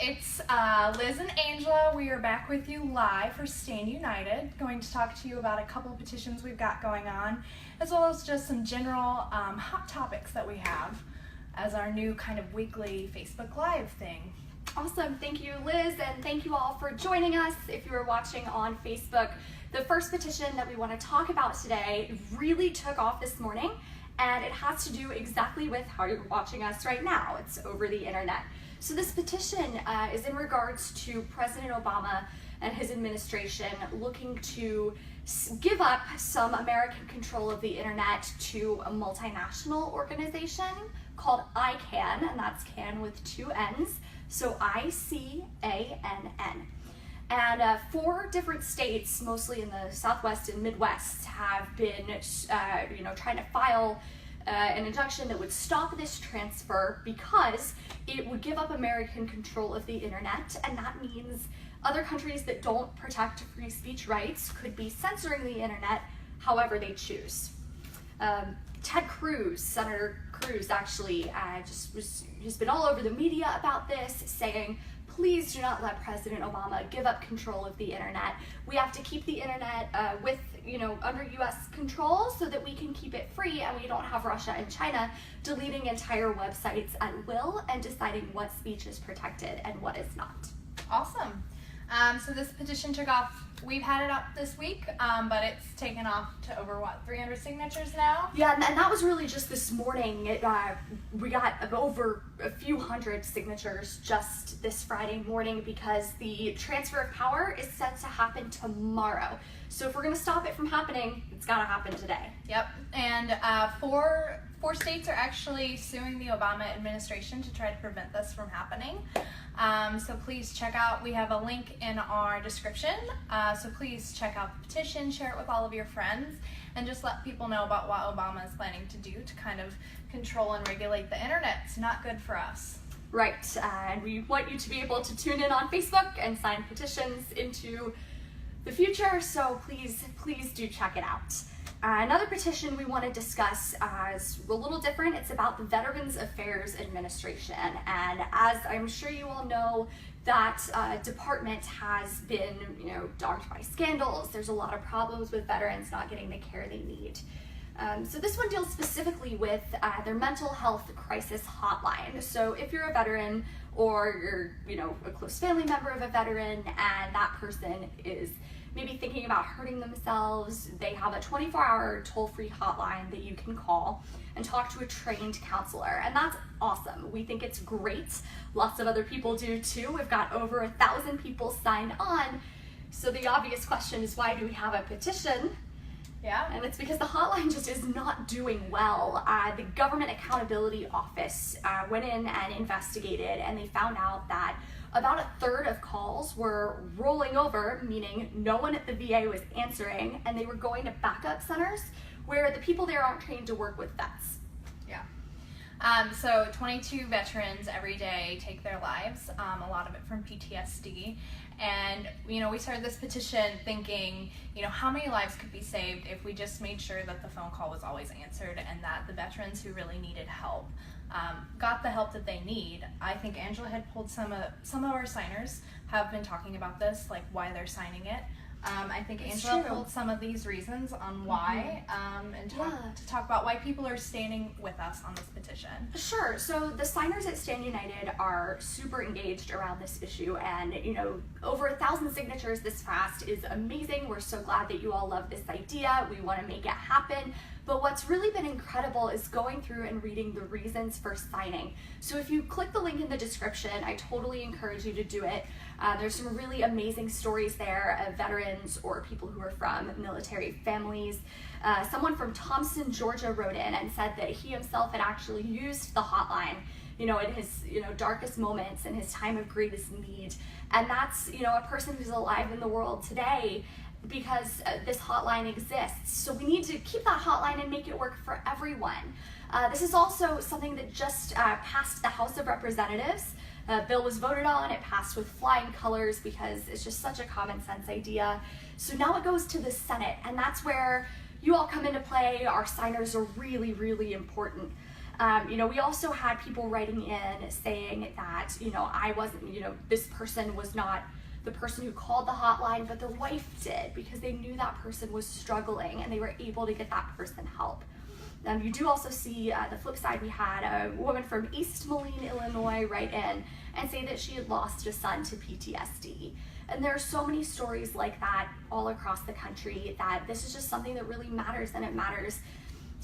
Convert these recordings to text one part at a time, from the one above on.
it's Liz and Angela. We are back with you live for Stand United, going to talk to you about a couple of petitions we've got going on, as well as just some general hot topics that we have as our new kind of weekly Facebook Live thing. Awesome. Thank you, Liz, and thank you all for joining us. If you are watching on Facebook, the first petition that we want to talk about today really took off this morning, and it has to do exactly with how you're watching us right now. It's over the internet. So this petition is in regards to President Obama and his administration looking to give up some American control of the internet to a multinational organization called ICANN, and that's CAN with two N's, so ICANN. And 4 different states, mostly in the Southwest and Midwest, have been trying to file an injunction that would stop this transfer because it would give up American control of the internet, and that means other countries that don't protect free speech rights could be censoring the internet however they choose. Ted Cruz, Senator Cruz, actually has been all over the media about this, saying, please do not let President Obama give up control of the internet. We have to keep the internet under U.S. control so that we can keep it free and we don't have Russia and China deleting entire websites at will and deciding what speech is protected and what is not. Awesome. So this petition took off. We've had it up this week, but it's taken off to over 300 signatures now? Yeah, and that was really just this morning. We got over a few hundred signatures just this Friday morning because the transfer of power is set to happen tomorrow. So if we're going to stop it from happening, it's got to happen today. Yep, and four states are actually suing the Obama administration to try to prevent this from happening. So please check out, we have a link in our description, so please check out the petition, share it with all of your friends, and just let people know about what Obama is planning to do to kind of control and regulate the internet. It's not good for us. Right, and we want you to be able to tune in on Facebook and sign petitions into the future, so please do check it out. Another petition we want to discuss is a little different. It's about the Veterans Affairs Administration, and as I'm sure you all know, that department has been, dogged by scandals. There's a lot of problems with veterans not getting the care they need. So this one deals specifically with their mental health crisis hotline. So if you're a veteran or you're, a close family member of a veteran and that person is maybe thinking about hurting themselves, they have a 24-hour toll-free hotline that you can call and talk to a trained counselor, and that's awesome. We think it's great. Lots of other people do too. We've got over 1,000 people signed on. So the obvious question is, why do we have a petition? Yeah. And it's because the hotline just is not doing well. The Government Accountability Office went in and investigated, and they found out that about 1/3 of calls were rolling over, meaning no one at the VA was answering, and they were going to backup centers where the people there aren't trained to work with vets. Yeah. So 22 veterans every day take their lives, a lot of it from PTSD. And, we started this petition thinking, how many lives could be saved if we just made sure that the phone call was always answered and that the veterans who really needed help got the help that they need. I think Angela had pulled some of our signers have been talking about this, like why they're signing it. I think It's Angela true. pulled some of these reasons on why, and to talk about why people are standing with us on this petition. Sure. So the signers at Stand United are super engaged around this issue, and over 1,000 signatures this fast is amazing. We're so glad that you all love this idea. We want to make it happen. But what's really been incredible is going through and reading the reasons for signing. So if you click the link in the description, I totally encourage you to do it. There's some really amazing stories there of veterans or people who are from military families. Someone from Thompson, Georgia wrote in and said that he himself had actually used the hotline in his darkest moments and his time of greatest need. And that's a person who's alive in the world today because this hotline exists. So we need to keep that hotline and make it work for everyone. This is also something that just passed the House of Representatives. Bill was voted on, it passed with flying colors because it's just such a common sense idea. So now it goes to the Senate, and that's where you all come into play. Our signers are really, really important. We also had people writing in saying that, I wasn't, this person was not the person who called the hotline, but their wife did, because they knew that person was struggling and they were able to get that person help. You do also see the flip side. We had a woman from East Moline, Illinois write in and say that she had lost a son to PTSD. And there are so many stories like that all across the country, that this is just something that really matters, and it matters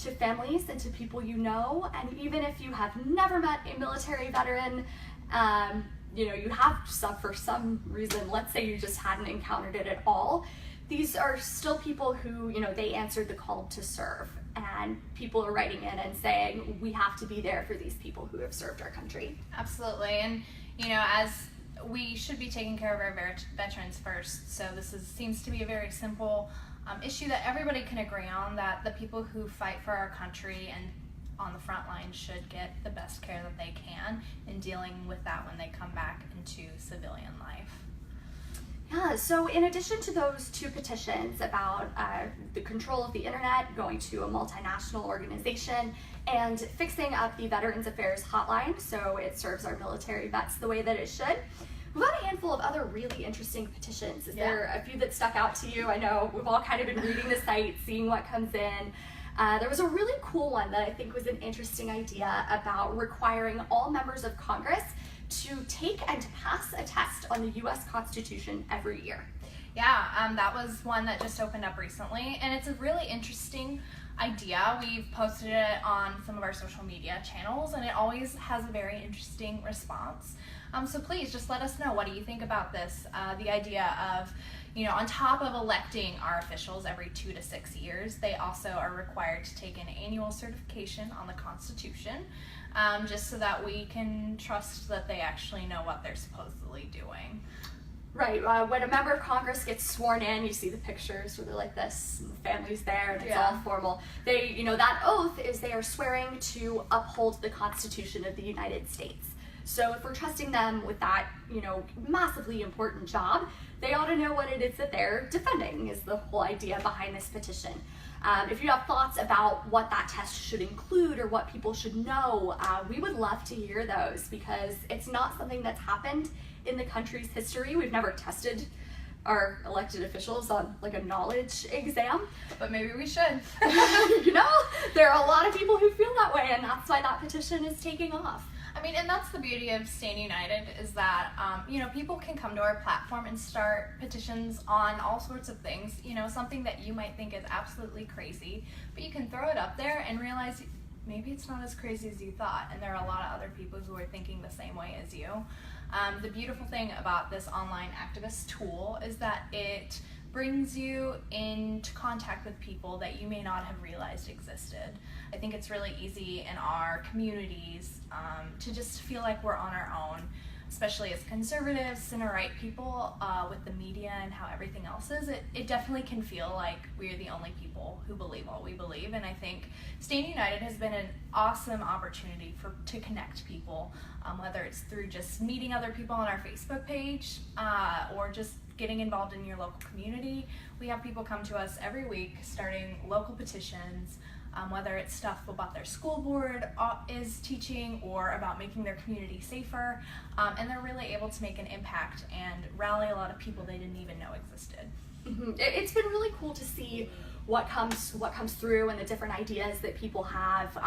to families and to people you know. And even if you have never met a military veteran, you have for some reason, let's say you just hadn't encountered it at all, these are still people who, they answered the call to serve. And people are writing in and saying, we have to be there for these people who have served our country. Absolutely. And, as we should be taking care of our veterans first. So this seems to be a very simple issue that everybody can agree on, that the people who fight for our country and on the front line should get the best care that they can in dealing with that when they come back into civilian life. Yeah, so in addition to those two petitions about the control of the internet, going to a multinational organization, and fixing up the Veterans Affairs hotline so it serves our military vets the way that it should, we've got a handful of other really interesting petitions. Is there a few that stuck out to you? I know we've all kind of been reading the site, seeing what comes in. There was a really cool one that I think was an interesting idea about requiring all members of Congress to take and pass a test on the U.S. Constitution every year. Yeah, that was one that just opened up recently, and it's a really interesting idea. We've posted it on some of our social media channels, and it always has a very interesting response. So please just let us know, what do you think about this? The idea of, on top of electing our officials every 2 to 6 years, they also are required to take an annual certification on the Constitution, just so that we can trust that they actually know what they're supposedly doing. Right, when a member of Congress gets sworn in, you see the pictures where they're like this, and the family's there, and it's all formal. They, that oath is they are swearing to uphold the Constitution of the United States. So if we're trusting them with that, massively important job, they ought to know what it is that they're defending, is the whole idea behind this petition. If you have thoughts about what that test should include or what people should know, we would love to hear those, because it's not something that's happened in the country's history. We've never tested our elected officials on like a knowledge exam. But maybe we should. There are a lot of people who feel that way, and that's why that petition is taking off. I mean, and that's the beauty of StandUnited, is that, people can come to our platform and start petitions on all sorts of things, something that you might think is absolutely crazy, but you can throw it up there and realize maybe it's not as crazy as you thought, and there are a lot of other people who are thinking the same way as you. The beautiful thing about this online activist tool is that it brings you into contact with people that you may not have realized existed. I think it's really easy in our communities to just feel like we're on our own, especially as conservatives, center-right people, with the media and how everything else is. It definitely can feel like we're the only people who believe what we believe, and I think StandUnited has been an awesome opportunity to connect people, whether it's through just meeting other people on our Facebook page, or just getting involved in your local community. We have people come to us every week starting local petitions, whether it's stuff about their school board is teaching or about making their community safer, and they're really able to make an impact and rally a lot of people they didn't even know existed. Mm-hmm. It's been really cool to see what comes through and the different ideas that people have.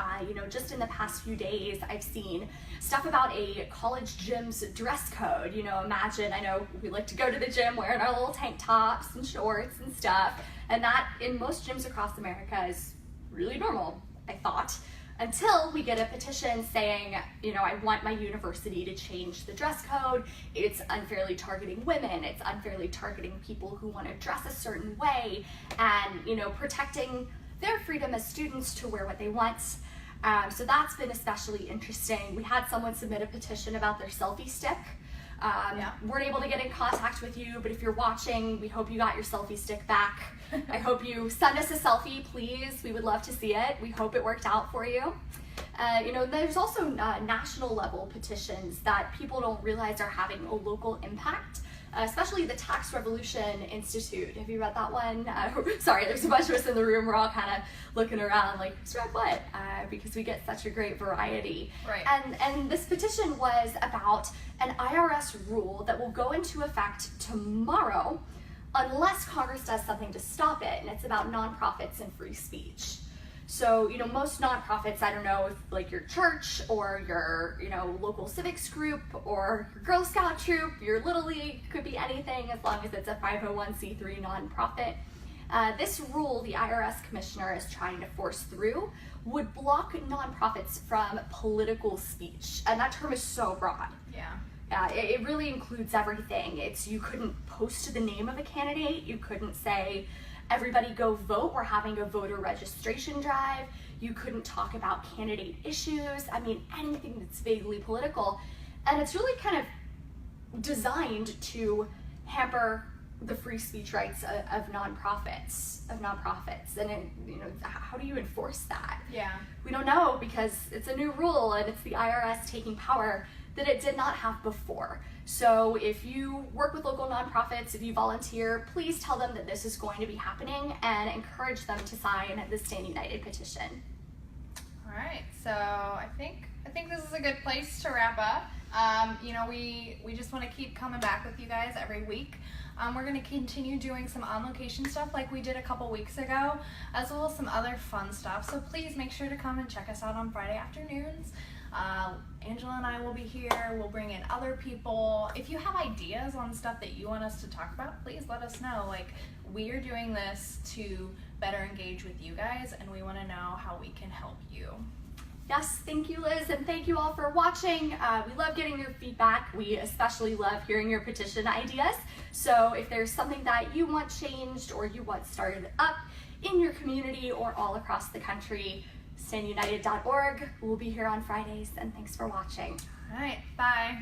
Just in the past few days, I've seen stuff about a college gym's dress code. Imagine, I know we like to go to the gym wearing our little tank tops and shorts and stuff, and that in most gyms across America is really normal, I thought, until we get a petition saying, I want my university to change the dress code. It's unfairly targeting women. It's unfairly targeting people who want to dress a certain way, and, protecting their freedom as students to wear what they want. So that's been especially interesting. We had someone submit a petition about their selfie stick. Weren't able to get in contact with you, but if you're watching, we hope you got your selfie stick back. I hope you send us a selfie, please. We would love to see it. We hope it worked out for you. There's also national level petitions that people don't realize are having a local impact. especially the Tax Revolution Institute. Have you read that one? Sorry, there's a bunch of us in the room. We're all kind of looking around like, who's read what? Because we get such a great variety. Right. And this petition was about an IRS rule that will go into effect tomorrow unless Congress does something to stop it, and it's about nonprofits and free speech. So, most nonprofits, I don't know if like your church or your, local civics group or your Girl Scout troop, your Little League, could be anything as long as it's a 501c3 nonprofit. This rule the IRS commissioner is trying to force through would block nonprofits from political speech. And that term is so broad. Yeah. It really includes everything. You couldn't post the name of a candidate. You couldn't say, everybody go vote, we're having a voter registration drive. You couldn't talk about candidate issues. I mean, anything that's vaguely political. And it's really kind of designed to hamper the free speech rights of nonprofits. And how do you enforce that? Yeah. We don't know, because it's a new rule and it's the IRS taking power that it did not have before. So if you work with local nonprofits, if you volunteer, please tell them that this is going to be happening and encourage them to sign the Stand United petition. All right, so I think this is a good place to wrap up. We just want to keep coming back with you guys every week. We're going to continue doing some on-location stuff like we did a couple weeks ago, as well as some other fun stuff. So please make sure to come and check us out on Friday afternoons. Angela and I will be here. We'll bring in other people. If you have ideas on stuff that you want us to talk about, please let us know. Like, we are doing this to better engage with you guys, and we want to know how we can help you. Yes, thank you, Liz, and thank you all for watching. We love getting your feedback. We especially love hearing your petition ideas. So if there's something that you want changed or you want started up in your community or all across the country, StandUnited.org. We'll be here on Fridays, and thanks for watching. All right, bye.